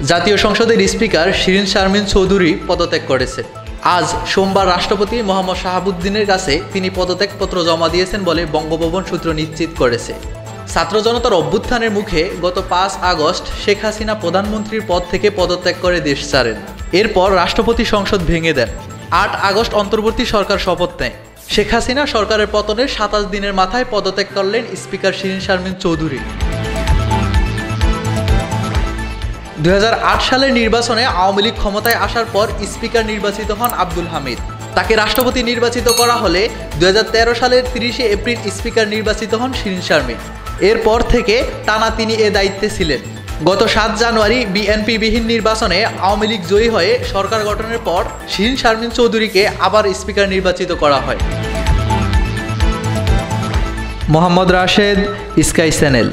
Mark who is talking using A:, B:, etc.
A: জাতীয় সংসদের স্পিকার শিরীন শারমিন চৌধুরী পদত্যাগ করেছে। আজ সোমবার রাষ্ট্রপতি মোহাম্মদ শাহাবুদ্দিনের কাছে তিনি পদত্যাগপত্র জমা দিয়েছেন বলে বঙ্গভবন সূত্র নিশ্চিত করেছে। ছাত্র জনতার অভ্যুত্থানের মুখে গত 5 আগস্ট শেখ হাসিনা প্রধানমন্ত্রীর পদ থেকে পদত্যাগ করে দেশ ছাড়েন। এরপর রাষ্ট্রপতি সংসদ ভেঙে দেন। 8 আগস্ট অন্তর্বর্তী সরকার শপথ নেয়। শেখ হাসিনা সরকারের পতনের 27 দিনের মাথায় পদত্যাগ করলেন স্পিকার শিরীন শারমিন চৌধুরী। 2008 সালের নির্বাচনে আওয়ামী লীগ ক্ষমতায় আসার পর স্পিকার নির্বাচিত হন আব্দুল হামিদ। তাকে রাষ্ট্রপতি নির্বাচিত করা হলে 2013 সালের 30 এপ্রিল স্পিকার নির্বাচিত হন শিরীন শারমিন। এরপর থেকে টানা তিনি এ দায়িত্বে ছিলেন। গত 7 জানুয়ারি বিএনপিবিহীন নির্বাচনে আওয়ামী লীগ জয়ী হয়ে সরকার গঠনের পর শিরীন শারমিন চৌধুরীকে আবার স্পিকার নির্বাচিত করা হয়। Mohammad Rashed, sky channel.